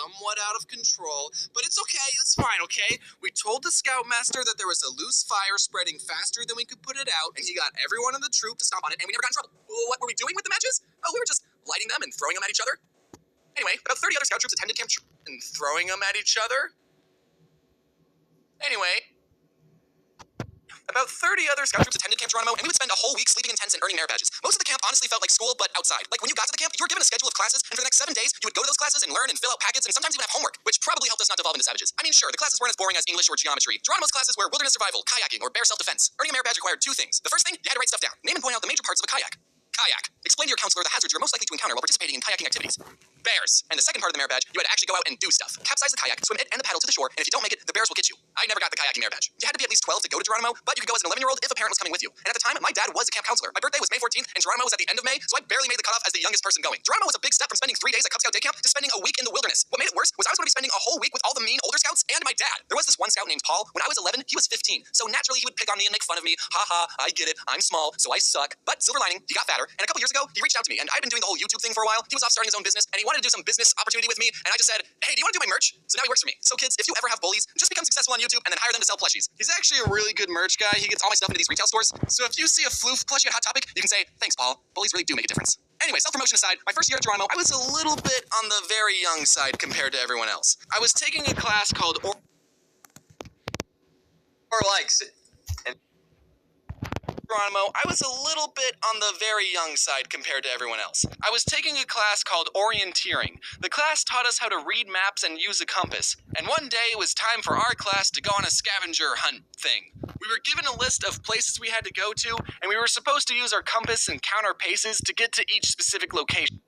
somewhat out of control, but it's okay, it's fine, okay? We told the scoutmaster that there was a loose fire spreading faster than we could put it out, and he got everyone in the troop to stomp on it, and we never got in trouble. What were we doing with the matches? Oh, we were just lighting them and throwing them at each other. Anyway, about 30 other scout troops attended Camp and throwing them at each other? Anyway, about 30 other scout troops attended Camp Geronimo, and we would spend a whole week sleeping in tents and earning merit badges. Most of the camp honestly felt like school, but outside. Like when you got to the camp, you were given a schedule of classes, and for the next 7 days, you would go to those classes and learn and fill out packets, and sometimes even have homework, which probably helped us not devolve into savages. I mean, sure, the classes weren't as boring as English or geometry. Geronimo's classes were wilderness survival, kayaking, or bear self-defense. Earning a merit badge required 2 things. The first thing, you had to write stuff down. Name and point out the major parts of a kayak. Kayak. Explain to your counselor the hazards you're most likely to encounter while participating in kayaking activities. Bears. And the second part of the merit badge, you had to actually go out and do stuff. Capsize the kayak, swim it and the paddle to the shore, and if you don't make it, the bears will get you. I never got the kayaking merit badge. You had to be at least 12 to go to Geronimo, but you could go as an 11-year-old if a parent was coming with you. And at the time, my dad was a camp counselor. My birthday was May 14th, and Geronimo was at the end of May, so I barely made the cutoff as the youngest person going. Geronimo was a big step from spending 3 days at Cub Scout day camp to spending a week in the wilderness. What made it worse was I was going to be spending a whole week with all the mean older scouts and my dad. There was this one scout named Paul. When I was 11, he was 15, so naturally he would pick on me and make fun of me. Ha ha, I get it, I'm small, so I suck. But silver lining, he got fatter, and a couple years ago, he reached out to me, and I'd been doing the whole YouTube thing for a while. He was off starting his own business, and he wanted to do some business opportunity with me, and I just said, hey, do you want to do my merch? So now he works for me. So kids, if you ever have bullies, just become successful on YouTube and then hire them to sell plushies. He's actually a really good merch guy. He gets all my stuff into these retail stores. So if you see a floof plushie at Hot Topic, you can say, thanks, Paul. Bullies really do make a difference. Anyway, self-promotion aside, my first year at Geronimo, I was a little bit on the very young side compared to everyone else. I was taking a class called or likes it. Geronimo, I was a little bit on the very young side compared to everyone else. I was taking a class called orienteering. The class taught us how to read maps and use a compass. And one day it was time for our class to go on a scavenger hunt thing. We were given a list of places we had to go to, and we were supposed to use our compass and count our paces to get to each specific location.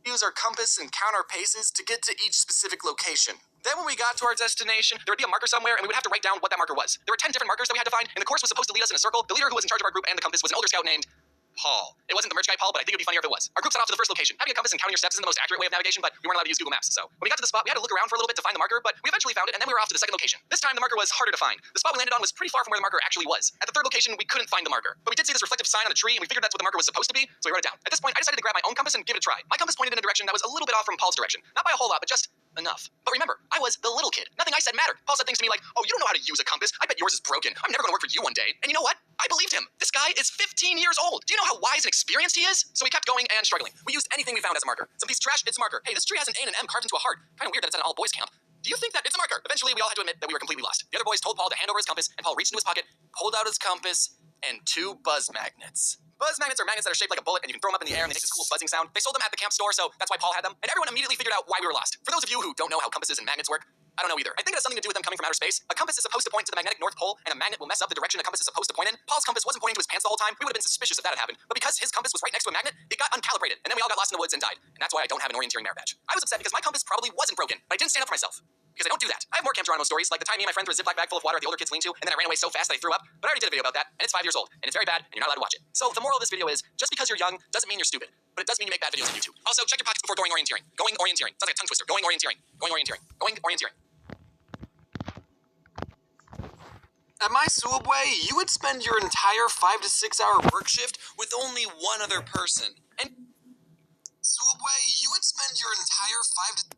Use our compass and count our paces to get to each specific location. Then when we got to our destination, there would be a marker somewhere, and we would have to write down what that marker was. There were 10 different markers that we had to find, and the course was supposed to lead us in a circle. The leader who was in charge of our group and the compass was an older scout named Paul. It wasn't the merch guy Paul, but I think it would be funnier if it was. Our group set off to the first location. Having a compass and counting your steps isn't the most accurate way of navigation, but we weren't allowed to use Google Maps. So when we got to the spot, we had to look around for a little bit to find the marker, but we eventually found it, and then we were off to the second location. This time, the marker was harder to find. The spot we landed on was pretty far from where the marker actually was. At the third location, we couldn't find the marker, but we did see this reflective sign on the tree, and we figured that's what the marker was supposed to be, so we wrote it down. At this point, I decided to grab my own compass and give it a try. My compass pointed in a direction that was a little bit off from Paul's direction. Not by a whole lot, but just enough. But remember, I was the little kid. Nothing I said mattered. Paul said things to me like, oh, you don't know how to use a compass. I bet yours is broken. I'm never going to work for you one day. And you know what? I believed him. This guy is 15 years old. Do you know how wise and experienced he is? So we kept going and struggling. We used anything we found as a marker. Some piece of trash, it's a marker. Hey, this tree has an A and an M carved into a heart. Kind of weird that it's at an all-boys camp. Do you think that it's a marker? Eventually, we all had to admit that we were completely lost. The other boys told Paul to hand over his compass, and Paul reached into his pocket, pulled out his compass, and 2 buzz magnets. Buzz magnets are magnets that are shaped like a bullet, and you can throw them up in the air, and they make this cool buzzing sound. They sold them at the camp store, so that's why Paul had them. And everyone immediately figured out why we were lost. For those of you who don't know how compasses and magnets work, I don't know either. I think it has something to do with them coming from outer space. A compass is supposed to point to the magnetic North Pole, and a magnet will mess up the direction a compass is supposed to point in. Paul's compass wasn't pointing to his pants the whole time. We would have been suspicious if that had happened. But because his compass was right next to a magnet, it got uncalibrated, and then we all got lost in the woods and died. And that's why I don't have an orienteering merit badge. I was upset because my compass probably wasn't broken, but I didn't stand up for myself. Because I don't do that. I have more Camp Geronimo stories, like the time me and my friend threw a Ziploc bag full of water at the older kids' lean-to, and then I ran away so fast that I threw up. But I already did a video about that, and it's 5 years old, and it's very bad, and you're not allowed to watch it. So the moral of this video is, just because you're young doesn't mean you're stupid, but it does mean you make bad videos on YouTube. Also, check your pockets before going orienteering. Going orienteering. Sounds like a tongue twister. Going orienteering. Going orienteering. Going orienteering. At my Subway, you would spend your entire 5 to 6 hour work shift with only one other person. And Subway, you would spend your entire 5 to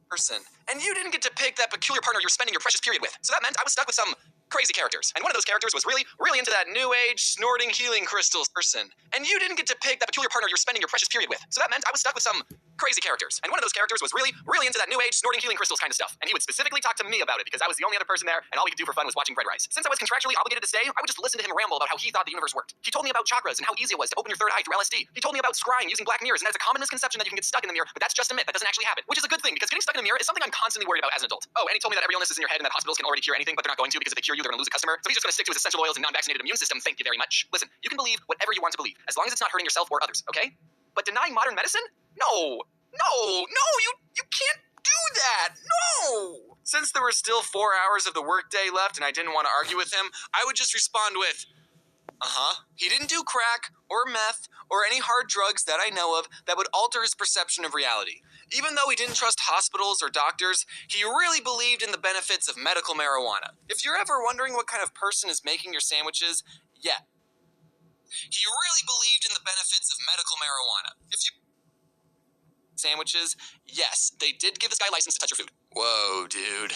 person. And you didn't get to pick that peculiar partner you're spending your precious period with. So that meant I was stuck with some crazy characters. And one of those characters was really into that new age snorting healing crystals person. And you didn't get to pick that peculiar partner you're spending your precious period with. So that meant I was stuck with some crazy characters. And one of those characters was really into that new age snorting healing crystals kind of stuff. And he would specifically talk to me about it because I was the only other person there and all we could do for fun was watching Bread Rice. Since I was contractually obligated to stay, I would just listen to him ramble about how he thought the universe worked. He told me about chakras and how easy it was to open your third eye through LSD. He told me about scrying using black mirrors and that it's a common misconception that you can get stuck in the mirror, but that's just a myth. That doesn't actually happen, which is a good thing because getting stuck in a mirror is something I'm constantly worried about as an adult. Oh, and he told me that every illness is in your head and that hospitals can already cure anything, but they're not going to because if they cure you, they're going to lose a customer. So he's just going to stick to his essential oils and non-vaccinated immune system. Thank you very much. Listen, you can believe whatever you want to believe as long as it's not hurting yourself or others, okay? But denying modern medicine? No, you can't do that. No. Since there were still 4 hours of the workday left and I didn't want to argue with him, I would just respond with, He didn't do crack or meth or any hard drugs that I know of that would alter his perception of reality. Even though he didn't trust hospitals or doctors, he really believed in the benefits of medical marijuana. If you're ever wondering what kind of person is making your sandwiches, yeah. He really believed in the benefits of medical marijuana. If you sandwiches, yes, they did give this guy a license to touch your food. Whoa, dude.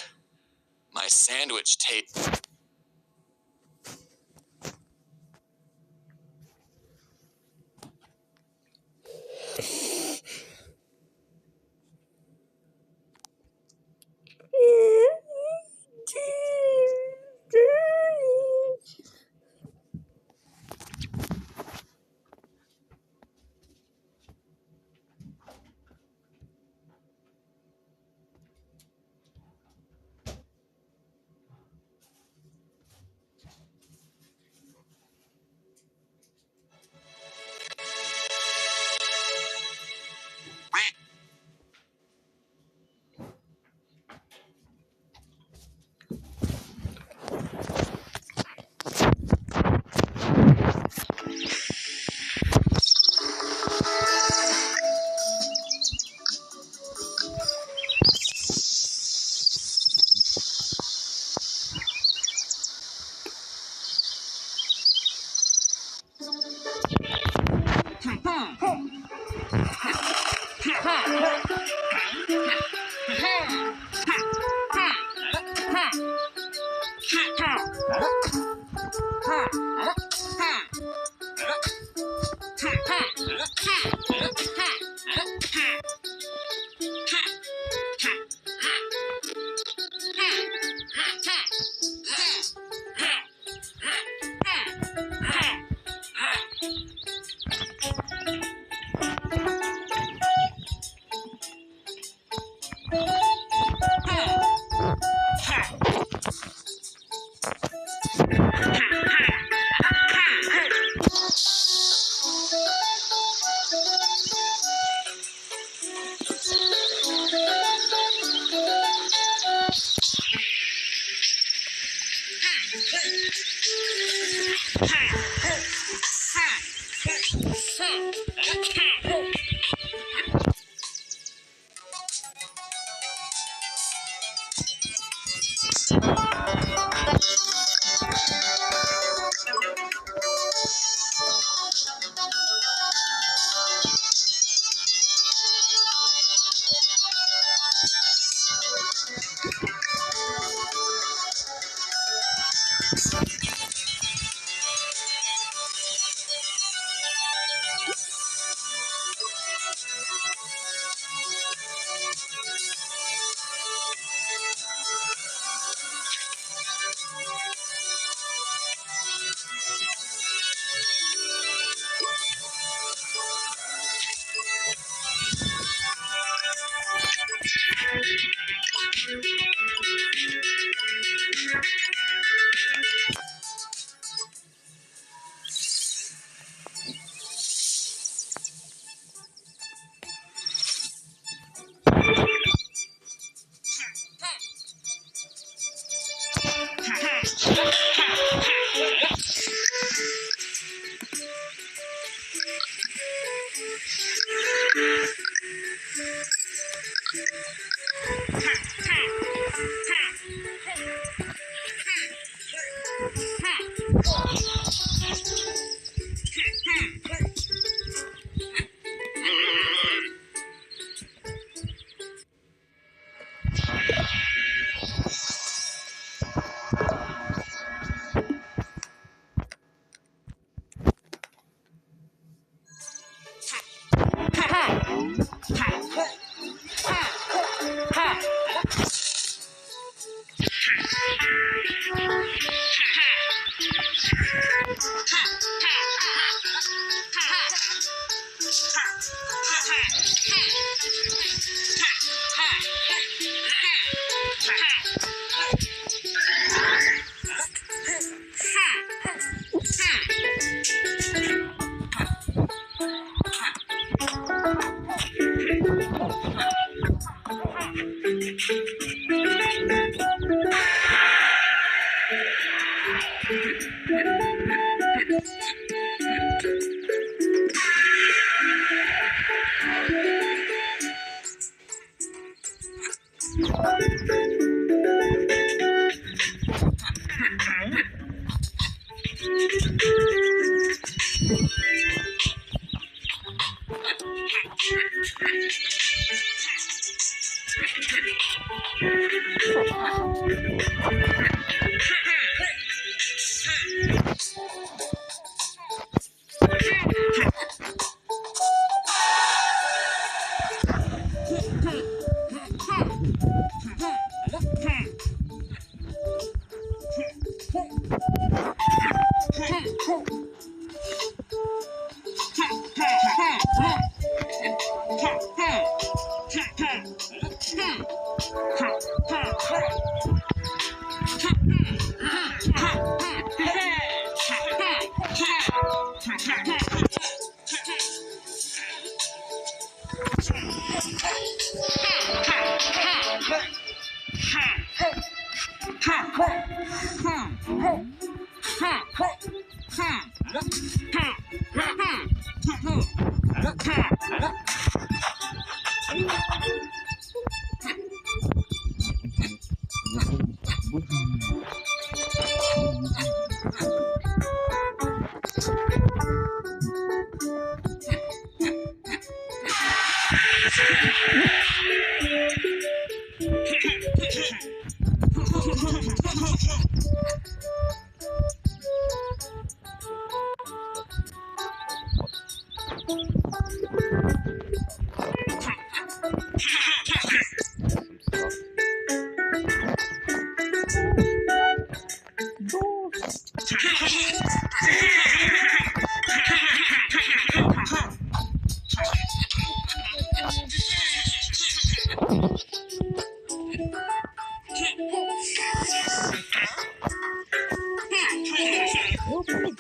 My sandwich tastes...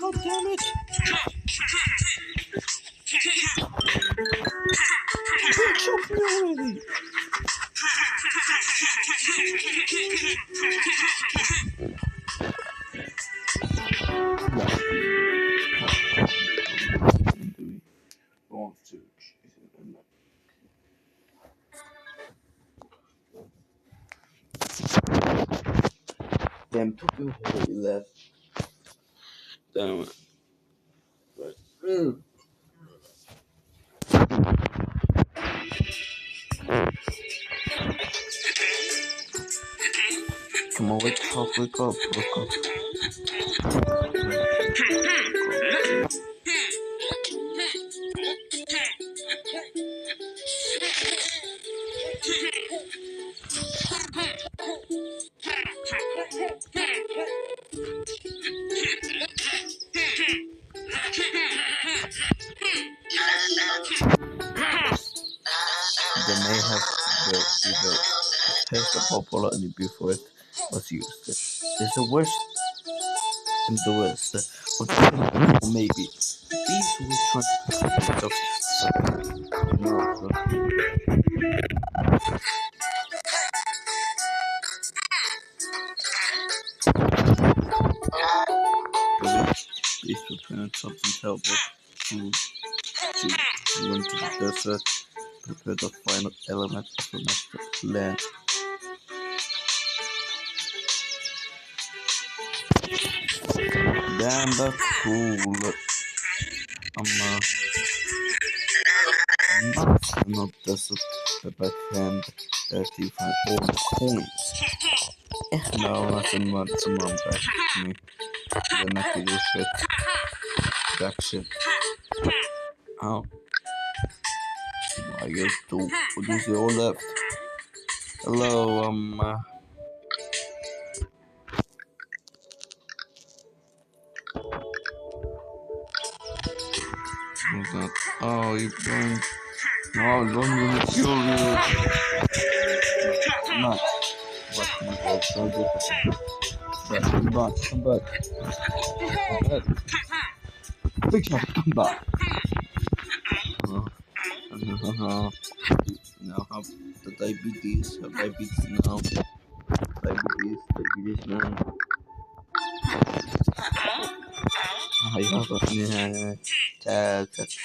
God damn it! Don't choke me already! Damn, took you already left. Damn it. Come on, wake up, wake up, wake up. They may have either test or popular and before it was used. There's the worst in the West, or maybe these will try to these two parents something terrible to went to the desert, prepare the final element of the master plan. Damn, that's cool. Not desert, the backhand that you find all the coins. No, nothing much, someone back to me. Then I can do shit. Back shit. Oh. I guess two. What is all left? Hello, what's that? Oh, you're going. No, I'm going to kill you. Not. But my God, so difficult. But come back, come back. Come back. Big shot, come back. Now have the diabetes now. Diabetes now. I have a that's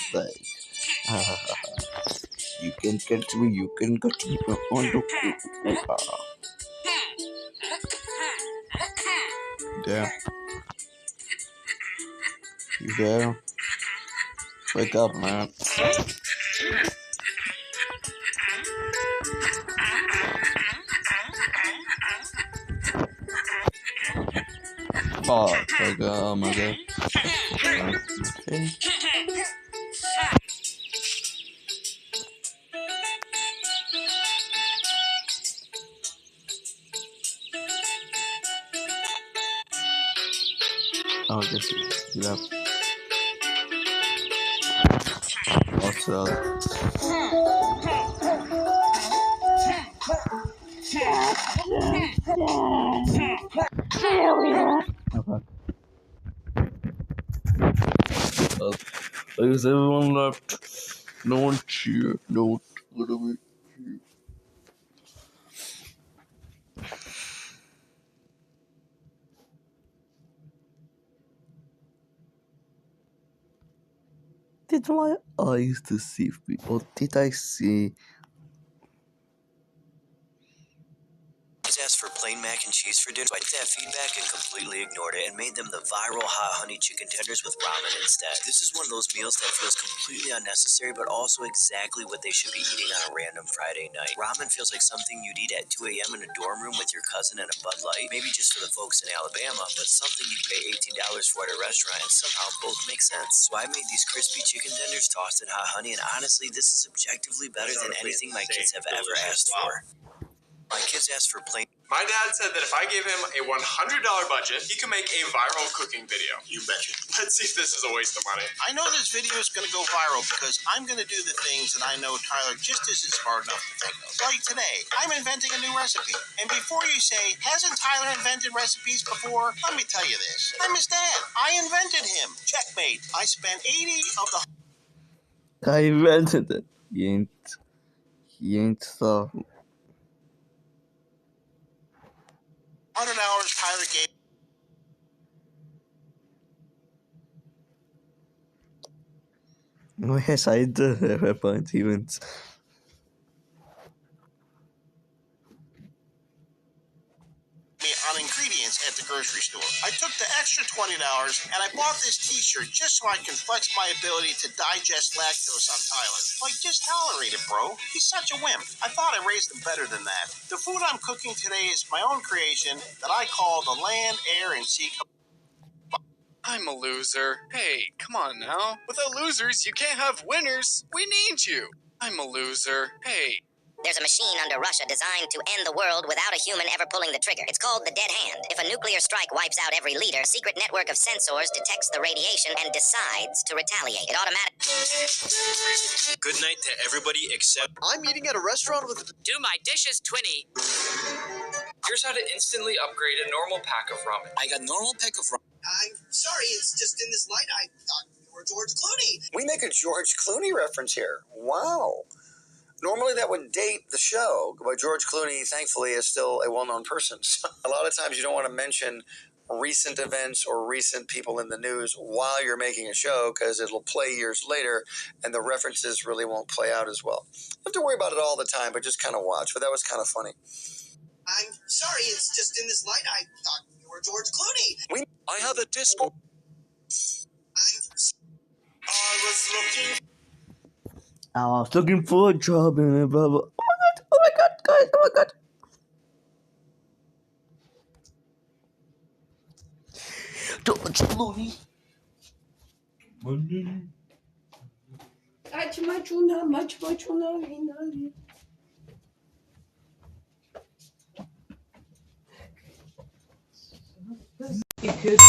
you can catch me, on the there. You there? Wake up, man. Oh, my god, oh my god. Okay. Oh, just he left. Also, okay. I guess everyone left. No one cheered. No one literally cheered. Did my eyes deceive me, or did I see? Asked for plain mac and cheese for dinner. So I did that feedback and completely ignored it and made them the viral hot honey chicken tenders with ramen instead. This is one of those meals that feels completely unnecessary, but also exactly what they should be eating on a random Friday night. Ramen feels like something you'd eat at 2 a.m. in a dorm room with your cousin and a Bud Light, maybe just for the folks in Alabama, but something you'd pay $18 for at a restaurant, and somehow both make sense. So I made these crispy chicken tenders tossed in hot honey, and honestly, this is objectively better than anything my kids have ever asked for. My kids asked for plain. My dad said that if I gave him a $100 budget, he could make a viral cooking video. You betcha. Let's see if this is a waste of money. I know this video is going to go viral because I'm going to do the things that I know Tyler just isn't smart enough to think of. Like today, I'm inventing a new recipe. And before you say, hasn't Tyler invented recipes before? Let me tell you this. I'm his dad. I invented him. Checkmate. I spent 80 of the... I invented it. He ain't so. 100 hours Tyler gave... Oh, yes, I do have a point, events. on ingredients at the grocery store. I took the extra $20 and I bought this t-shirt just so I can flex my ability to digest lactose on Tyler. Like, just tolerate it, bro. He's such a wimp. I thought I raised him better than that. The food I'm cooking today is my own creation that I call the land, air, and sea. I'm a loser. Hey, come on now. Without losers, you can't have winners. We need you. I'm a loser. Hey. There's a machine under Russia designed to end the world without a human ever pulling the trigger. It's called the Dead Hand. If a nuclear strike wipes out every leader, a secret network of sensors detects the radiation and decides to retaliate. It automatically... Good night to everybody except... I'm eating at a restaurant with... Do my dishes, Twinny. Here's how to instantly upgrade a normal pack of ramen. I got normal pack of ramen. I'm sorry, it's just in this light I thought you were George Clooney. We make a George Clooney reference here. Wow. Normally that would date the show, but George Clooney, thankfully, is still a well-known person. So a lot of times you don't want to mention recent events or recent people in the news while you're making a show because it'll play years later and the references really won't play out as well. You don't have to worry about it all the time, but just kind of watch. But that was kind of funny. I'm sorry, it's just in this light I thought you were George Clooney. I have a Discord. I was looking for a job and a blah blah. Oh my god, guys, oh my god. George Clooney. You could